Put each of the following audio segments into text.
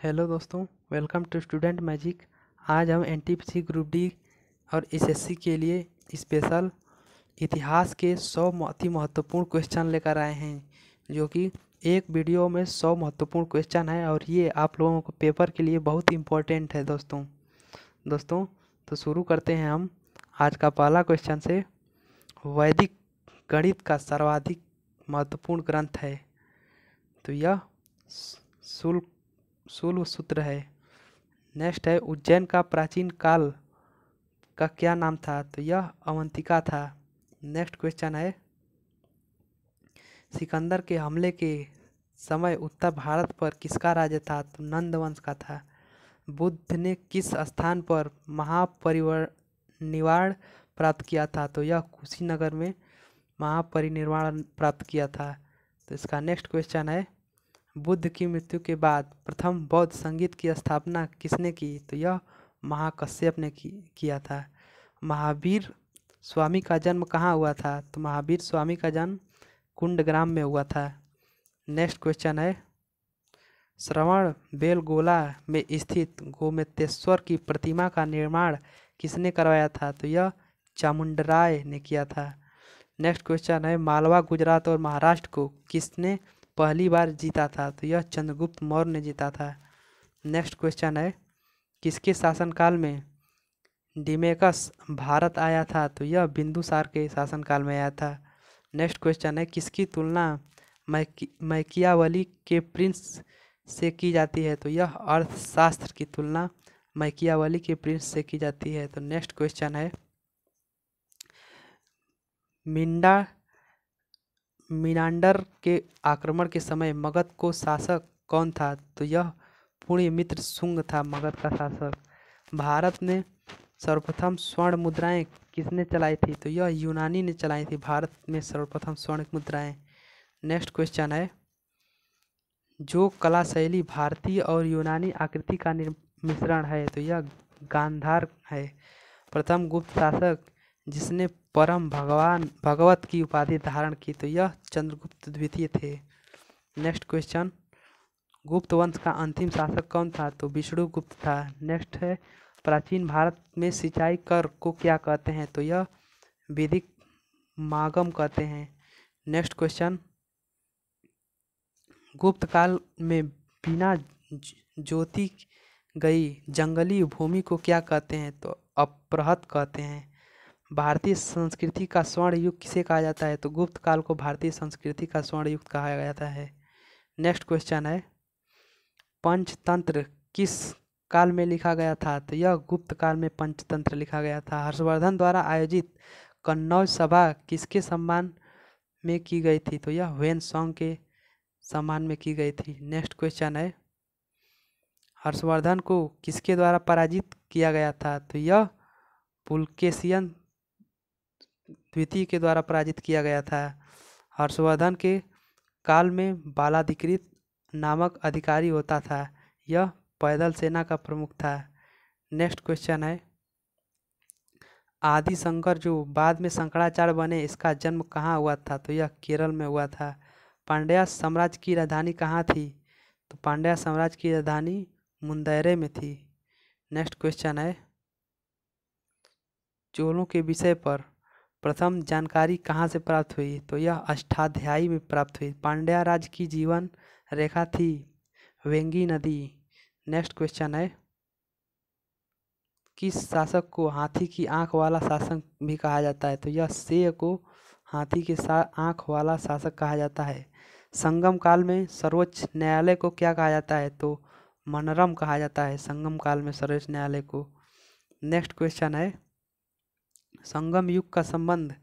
Hello दोस्तों, welcome to student magic. आज हम एनटीपीसी ग्रुप डी और एसएससी के लिए स्पेशल इतिहास के 100 अति महत्वपूर्ण क्वेश्चन लेकर आए हैं, जो कि एक वीडियो में 100 महत्वपूर्ण क्वेश्चन है और ये आप लोगों को पेपर के लिए बहुत इम्पोर्टेंट है दोस्तों। तो शुरू करते हैं हम आज का पहला क्वेश्चन से। वैदिक गणित का सर्वाधिक महत्वपूर्ण ग्रंथ है, तो यह शुल्क शूल सूत्र है। नेक्स्ट है, उज्जैन का प्राचीन काल का क्या नाम था, तो यह अवंतिका था। नेक्स्ट क्वेश्चन है, सिकंदर के हमले के समय उत्तर भारत पर किसका राज्य था, तो नंद वंश का था। बुद्ध ने किस स्थान पर महापरिनिर्वाण प्राप्त किया था, तो यह कुशीनगर में महापरिनिर्वाण प्राप्त किया था। तो इसका नेक्स्ट क्वेश्चन है, बुद्ध की मृत्यु के बाद प्रथम बौद्ध संगीत की स्थापना किसने की, तो यह महाकश्यप ने किया था। महावीर स्वामी का जन्म कहाँ हुआ था, तो महावीर स्वामी का जन्म कुंडग्राम में हुआ था। नेक्स्ट क्वेश्चन है, श्रवण बेलगोला में स्थित गोमतेश्वर की प्रतिमा का निर्माण किसने करवाया था, तो यह चामुंडराय ने किया था। नेक्स्ट क्वेश्चन है, मालवा गुजरात और महाराष्ट्र को किसने पहली बार जीता था, तो यह चंद्रगुप्त मौर्य ने जीता था। नेक्स्ट क्वेश्चन है, किसके शासनकाल में डिमेकस भारत आया था, तो यह बिंदुसार के शासनकाल में आया था। नेक्स्ट क्वेश्चन है, किसकी तुलना मैकियावली के प्रिंस से की जाती है, तो यह अर्थशास्त्र की तुलना मैकियावली के प्रिंस से की जाती है। तो नेक्स्ट क्वेश्चन है, मीनांडर के आक्रमण के समय मगध को शासक कौन था, तो यह पुण्यमित्र शुंग था मगध का शासक। भारत में सर्वप्रथम स्वर्ण मुद्राएं किसने चलाई थी, तो यह यूनानी ने चलाई थी भारत में सर्वप्रथम स्वर्ण मुद्राएं। नेक्स्ट क्वेश्चन है, जो कला शैली भारतीय और यूनानी आकृति का मिश्रण है, तो यह गांधार है। प्रथम गुप्त शासक जिसने परम भगवत की उपाधि धारण की, तो यह चंद्रगुप्त द्वितीय थे। नेक्स्ट क्वेश्चन, गुप्त वंश का अंतिम शासक कौन था, तो विष्णुगुप्त था। नेक्स्ट है, प्राचीन भारत में सिंचाई कर को क्या कहते हैं, तो यह वैदिक मागम कहते हैं। नेक्स्ट क्वेश्चन, गुप्त काल में बिना जोती गई जंगली भूमि को क्या कहते हैं, तो अपरहत कहते हैं। भारतीय संस्कृति का स्वर्ण युग किसे कहा जाता है, तो गुप्त काल को भारतीय संस्कृति का स्वर्ण युग कहा जाता है। नेक्स्ट क्वेश्चन है, पंचतंत्र किस काल में लिखा गया था, तो यह गुप्त काल में पंचतंत्र लिखा गया था। हर्षवर्धन द्वारा आयोजित कन्नौज सभा किसके सम्मान में की गई थी, तो यह ह्वेन-त्सांग के सम्मान में की गई थी। नेक्स्ट क्वेश्चन है, हर्षवर्धन को किसके द्वारा पराजित किया गया था, तो यह पुलकेशियन द्वितीय के द्वारा पराजित किया गया था। हर्षवर्धन के काल में बालाधिकृत नामक अधिकारी होता था, यह पैदल सेना का प्रमुख था। नेक्स्ट क्वेश्चन है, आदि शंकर जो बाद में शंकराचार्य बने, इसका जन्म कहाँ हुआ था, तो यह केरल में हुआ था। पांड्या साम्राज्य की राजधानी कहाँ थी, तो पांड्या साम्राज्य की राजधानी मुंदैरे में थी। नेक्स्ट क्वेश्चन है, चोलों के विषय पर प्रथम जानकारी कहाँ से प्राप्त हुई, तो यह अष्टाध्यायी में प्राप्त हुई। पांड्या राज्य की जीवन रेखा थी वेंगी नदी। नेक्स्ट क्वेश्चन है, किस शासक को हाथी की आंख वाला शासक भी कहा जाता है, तो यह शेर को हाथी के आंख वाला शासक कहा जाता है। संगम काल में सर्वोच्च न्यायालय को क्या कहा जाता है, तो मनरम कहा जाता है संगम काल में सर्वोच्च न्यायालय को। नेक्स्ट क्वेश्चन है, संगम युग का संबंध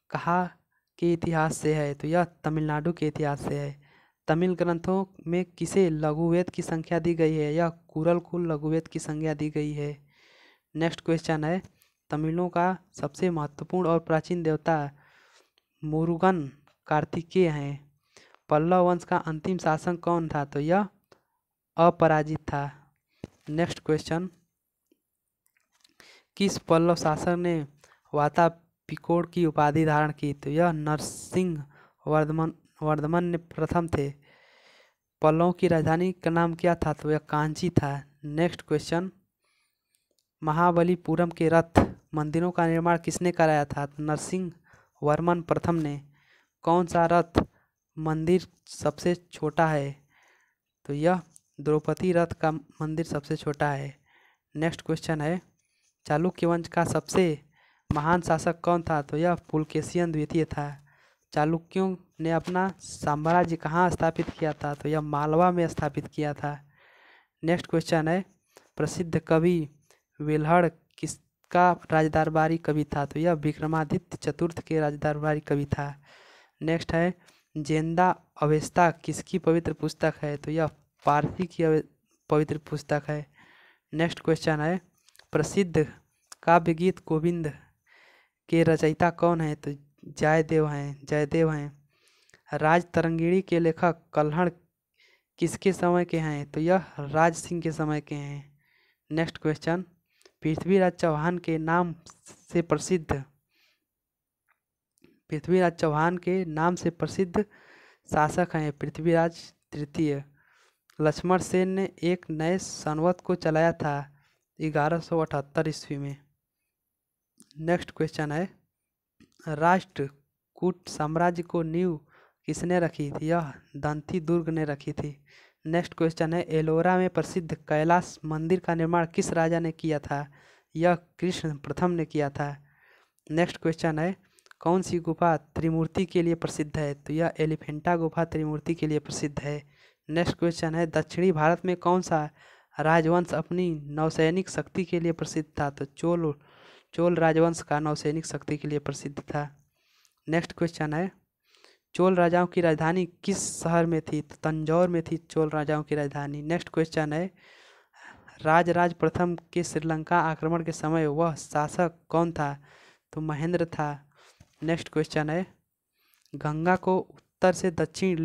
कहाँ के इतिहास से है, तो यह तमिलनाडु के इतिहास से है। तमिल ग्रंथों में किसे लघुवेद की संख्या दी गई है, यह कुरल कुल लघुवेद की संज्ञा दी गई है। नेक्स्ट क्वेश्चन है, तमिलों का सबसे महत्वपूर्ण और प्राचीन देवता मुरुगन कार्तिकेय हैं। पल्लव वंश का अंतिम शासक कौन था, तो यह अपराजित था। नेक्स्ट क्वेश्चन, किस पल्लव शासक ने वातापिकोड़ की उपाधि धारण की, तो यह नरसिंह वर्धमान ने प्रथम थे। पल्लवों की राजधानी का नाम क्या था? तो यह कांची था। नेक्स्ट क्वेश्चन, महाबलीपुरम के रथ मंदिरों का निर्माण किसने कराया था? नरसिंह वर्मन प्रथम ने। कौन सा रथ मंदिर सबसे छोटा है? तो यह द्रौपदी रथ का मंदिर सबसे छोटा है। नेक्स्ट क्वेश्चन है, चालुक्य वंश का सबसे महान शासक कौन था? तो यह पुलकेशिन द्वितीय था। चालुक्यों ने अपना साम्राज्य कहाँ स्थापित किया था? तो यह मालवा में स्थापित किया था। नेक्स्ट क्वेश्चन है, प्रसिद्ध कवि विल्हड़ किसका राजदरबारी कवि था? तो यह विक्रमादित्य चतुर्थ के राजदरबारी कवि था। नेक्स्ट है, जेंदा अवेस्ता किसकी पवित्र पुस्तक है? तो यह पारसी की पवित्र पुस्तक है। नेक्स्ट क्वेश्चन है, प्रसिद्ध काव्य गीत गोविंद के रचयिता कौन है? तो जयदेव हैं। राज तरंगिणी के लेखक कल्हड़ किसके समय के हैं? तो यह राज सिंह के समय के हैं। नेक्स्ट क्वेश्चन, पृथ्वीराज चौहान के नाम से प्रसिद्ध शासक हैं पृथ्वीराज तृतीय। लक्ष्मण सेन ने एक नए संवत को चलाया था 1178 ईस्वी में। नेक्स्ट क्वेश्चन है, राष्ट्रकूट साम्राज्य को नींव किसने रखी थी? यह दंती दुर्ग ने रखी थी। नेक्स्ट क्वेश्चन है, एलोरा में प्रसिद्ध कैलाश मंदिर का निर्माण किस राजा ने किया था? यह कृष्ण प्रथम ने किया था। नेक्स्ट क्वेश्चन है, कौन सी गुफा त्रिमूर्ति के लिए प्रसिद्ध है? तो यह एलिफेंटा गुफा त्रिमूर्ति के लिए प्रसिद्ध है। नेक्स्ट क्वेश्चन है, दक्षिणी भारत में कौन सा राजवंश अपनी नौसैनिक शक्ति के लिए प्रसिद्ध था? तो चोल राजवंश का नौसैनिक शक्ति के लिए प्रसिद्ध था। नेक्स्ट क्वेश्चन है, चोल राजाओं की राजधानी किस शहर में थी? तो तंजौर में थी चोल राजाओं की राजधानी। नेक्स्ट क्वेश्चन है, राजराज प्रथम के श्रीलंका आक्रमण के समय वह शासक कौन था? तो महेंद्र था। नेक्स्ट क्वेश्चन है, गंगा को उत्तर से दक्षिण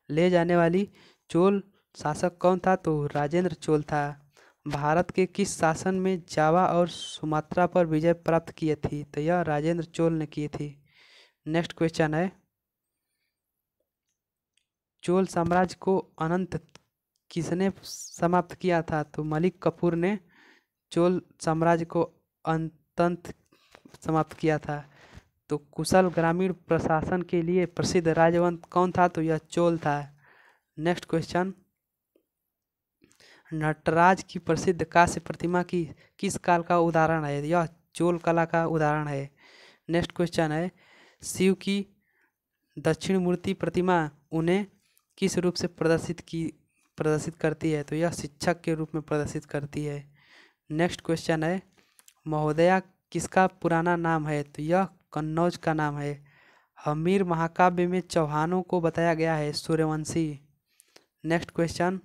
ले जाने वाली चोल शासक कौन था? तो राजेंद्र चोल था। भारत के किस शासन में जावा और सुमात्रा पर विजय प्राप्त की थी? तो यह राजेंद्र चोल ने की थी। नेक्स्ट क्वेश्चन है, चोल साम्राज्य को अनंत किसने समाप्त किया था? तो मलिक कफूर ने चोल साम्राज्य को अंततः समाप्त किया था। तो कुशल ग्रामीण प्रशासन के लिए प्रसिद्ध राजवंश कौन था? तो यह चोल था। नेक्स्ट क्वेश्चन, नटराज की प्रसिद्ध कांस्य प्रतिमा की किस काल का उदाहरण है? यह चोल कला का उदाहरण है। नेक्स्ट क्वेश्चन है, शिव की दक्षिण मूर्ति प्रतिमा उन्हें किस रूप से प्रदर्शित करती है? तो यह शिक्षक के रूप में प्रदर्शित करती है। नेक्स्ट क्वेश्चन है, महोदया किसका पुराना नाम है? तो यह कन्नौज का नाम है। हमीर महाकाव्य में चौहानों को बताया गया है सूर्यवंशी। नेक्स्ट क्वेश्चन,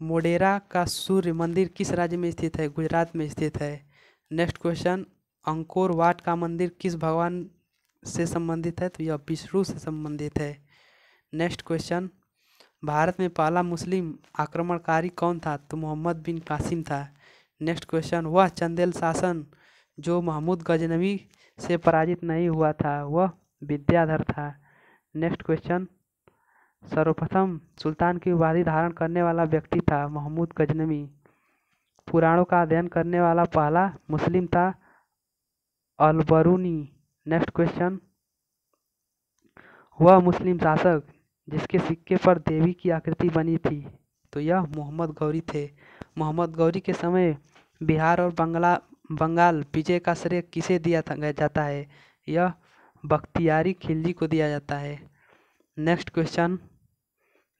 मोडेरा का सूर्य मंदिर किस राज्य में स्थित है? गुजरात में स्थित है। नेक्स्ट क्वेश्चन, अंकोर वाट का मंदिर किस भगवान से संबंधित है? तो यह विष्णु से संबंधित है। नेक्स्ट क्वेश्चन, भारत में पहला मुस्लिम आक्रमणकारी कौन था? तो मोहम्मद बिन कासिम था। नेक्स्ट क्वेश्चन, वह चंदेल शासन जो महमूद गजनवी से पराजित नहीं हुआ था वह विद्याधर था। नेक्स्ट क्वेश्चन, सर्वप्रथम सुल्तान की उपाधि धारण करने वाला व्यक्ति था महमूद गजनवी। पुराणों का अध्ययन करने वाला पहला मुस्लिम था अलबरूनी। नेक्स्ट क्वेश्चन, वह मुस्लिम शासक जिसके सिक्के पर देवी की आकृति बनी थी? तो यह मोहम्मद गौरी थे। मोहम्मद गौरी के समय बिहार और बंगाल विजय का श्रेय किसे दिया जाता है? यह बख्तियारी खिलजी को दिया जाता है। नेक्स्ट क्वेश्चन,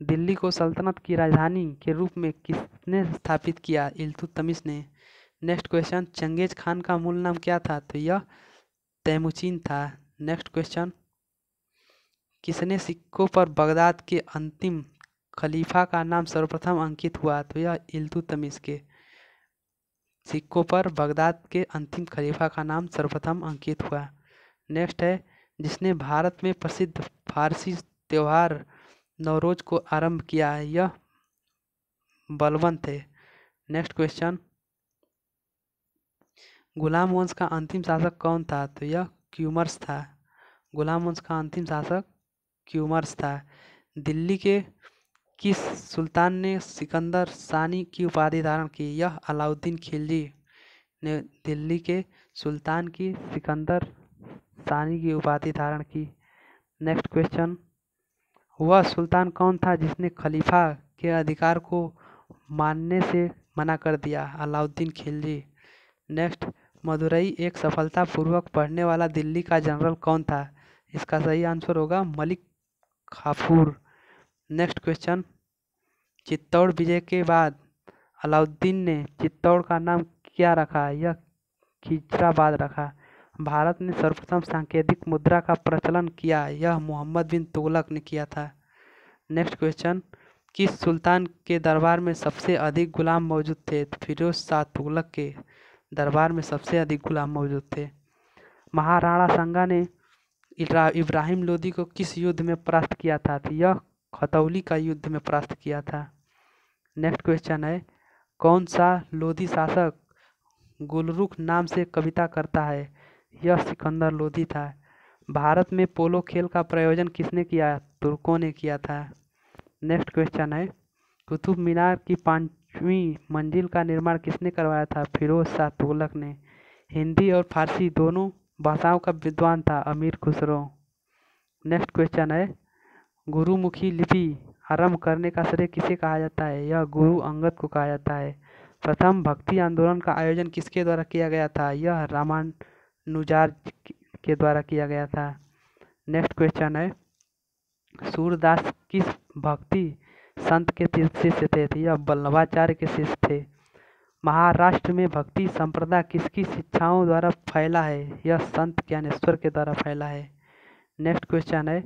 दिल्ली को सल्तनत की राजधानी के रूप में किसने स्थापित किया? इल्तुतमिश ने। नेक्स्ट क्वेश्चन, चंगेज खान का मूल नाम क्या था? तो यह तैमुचिन था। नेक्स्ट क्वेश्चन, किसने सिक्कों पर बगदाद के अंतिम खलीफा का नाम सर्वप्रथम अंकित हुआ? तो यह इल्तुतमिश के सिक्कों पर बगदाद के अंतिम खलीफा का नाम सर्वप्रथम अंकित हुआ। नेक्स्ट है, जिसने भारत में प्रसिद्ध फारसी त्योहार नवरोज को आरंभ किया है? यह बलबन थे। नेक्स्ट क्वेश्चन, गुलाम वंश का अंतिम शासक कौन था? तो यह क्यूमर्स था। गुलाम वंश का अंतिम शासक क्यूमर्स था। दिल्ली के किस सुल्तान ने सिकंदर सानी की उपाधि धारण की? यह अलाउद्दीन खिलजी ने दिल्ली के सुल्तान की सिकंदर सानी की उपाधि धारण की। नेक्स्ट क्वेश्चन, वह सुल्तान कौन था जिसने खलीफा के अधिकार को मानने से मना कर दिया? अलाउद्दीन खिलजी। नेक्स्ट, मदुरई एक सफलतापूर्वक पढ़ने वाला दिल्ली का जनरल कौन था? इसका सही आंसर होगा मलिक काफूर। नेक्स्ट क्वेश्चन, चित्तौड़ विजय के बाद अलाउद्दीन ने चित्तौड़ का नाम क्या रखा? यह खिजराबाद रखा। भारत ने सर्वप्रथम सांकेतिक मुद्रा का प्रचलन किया? यह मोहम्मद बिन तुगलक ने किया था। नेक्स्ट क्वेश्चन, किस सुल्तान के दरबार में सबसे अधिक गुलाम मौजूद थे? फिरोज शाह तुगलक के दरबार में सबसे अधिक गुलाम मौजूद थे। महाराणा सांगा ने इब्राहिम लोदी को किस युद्ध में परास्त किया था? यह खतौली का युद्ध में परास्त किया था। नेक्स्ट क्वेश्चन है, कौन सा लोदी शासक गुलरुख नाम से कविता करता है? यह सिकंदर लोदी था। भारत में पोलो खेल का प्रायोजन किसने किया? तुर्कों ने किया था। नेक्स्ट क्वेश्चन है, कुतुब मीनार की 5वीं मंजिल का निर्माण किसने करवाया था? फिरोज शाह तुगलक ने। हिंदी और फारसी दोनों भाषाओं का विद्वान था? अमीर खुसरो। नेक्स्ट क्वेश्चन है, गुरुमुखी लिपि आरंभ करने का श्रेय किसे कहा जाता है? यह गुरु अंगद को कहा जाता है। प्रथम भक्ति आंदोलन का आयोजन किसके द्वारा किया गया था? यह रामानुजाचार्य के द्वारा किया गया था। नेक्स्ट क्वेश्चन है, सूरदास किस भक्ति संत के शिष्य थे? यह वल्लभाचार्य के शिष्य थे। महाराष्ट्र में भक्ति संप्रदाय किसकी शिक्षाओं द्वारा फैला है? यह संत ज्ञानेश्वर के द्वारा फैला है। नेक्स्ट क्वेश्चन है,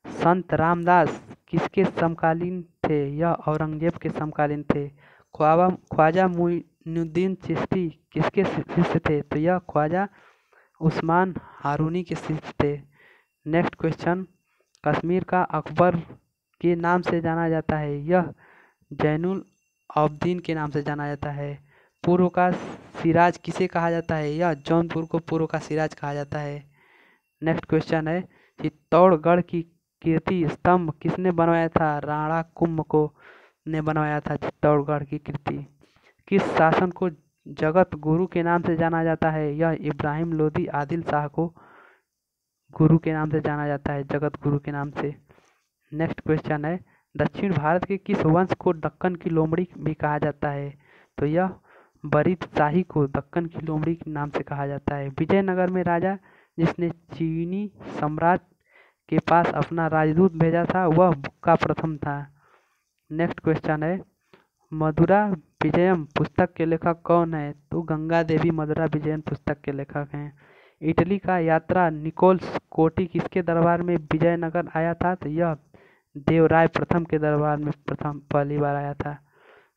संत रामदास किसके समकालीन थे? यह औरंगजेब के समकालीन थे। ख्वाजा मुइनुद्दीन चिश्ती किसके शिष्य थे? तो यह ख्वाजा उस्मान हारूनी के शिष्य थे। नेक्स्ट क्वेश्चन, कश्मीर का अकबर के नाम से जाना जाता है? यह जैनुल आबदीन के नाम से जाना जाता है। पूर्व का सिराज किसे कहा जाता है? यह जौनपुर को पूर्व का सिराज कहा जाता है। नेक्स्ट क्वेश्चन है, चित्तौड़गढ़ की कीर्ति स्तंभ किसने बनवाया था? राणा कुंभ ने बनवाया था चित्तौड़गढ़ की कीर्ति। किस शासन को जगत गुरु के नाम से जाना जाता है? यह इब्राहिम लोदी आदिल शाह को गुरु के नाम से जाना जाता है, जगत गुरु के नाम से। नेक्स्ट क्वेश्चन है, दक्षिण भारत के किस वंश को दक्कन की लोमड़ी भी कहा जाता है? तो यह बरीद शाही को दक्कन की लोमड़ी के नाम से कहा जाता है। विजयनगर में राजा जिसने चीनी सम्राट के पास अपना राजदूत भेजा था वह बुक्का प्रथम था। नेक्स्ट क्वेश्चन है, मधुरा विजयम पुस्तक के लेखक कौन है? तो गंगा देवी मधुरा विजयम पुस्तक के लेखक हैं। इटली का यात्रा निकोल्स कोटी किसके दरबार में विजयनगर आया था? तो यह देवराय प्रथम के दरबार में पहली बार आया था।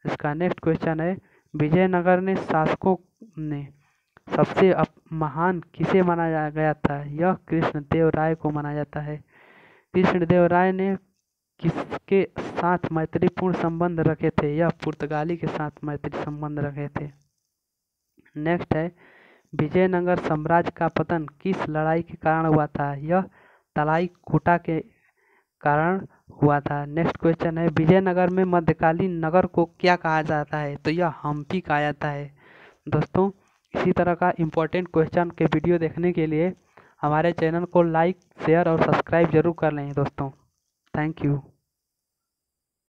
इसका नेक्स्ट क्वेश्चन है, विजयनगर ने शासकों ने सबसे महान किसे माना गया था? यह कृष्णदेव राय को माना जाता है। कृष्णदेव राय ने किसके साथ मैत्रीपूर्ण संबंध रखे थे? यह पुर्तगाली के साथ मैत्री संबंध रखे थे। नेक्स्ट है, विजयनगर साम्राज्य का पतन किस लड़ाई के कारण हुआ था? यह तलाई कोटा के कारण हुआ था। नेक्स्ट क्वेश्चन है, विजयनगर में मध्यकालीन नगर को क्या कहा जाता है? तो यह हम्पी कहा जाता है। दोस्तों, इसी तरह का इम्पोर्टेंट क्वेश्चन के वीडियो देखने के लिए हमारे चैनल को लाइक, शेयर और सब्सक्राइब जरूर कर लें दोस्तों। Thank you.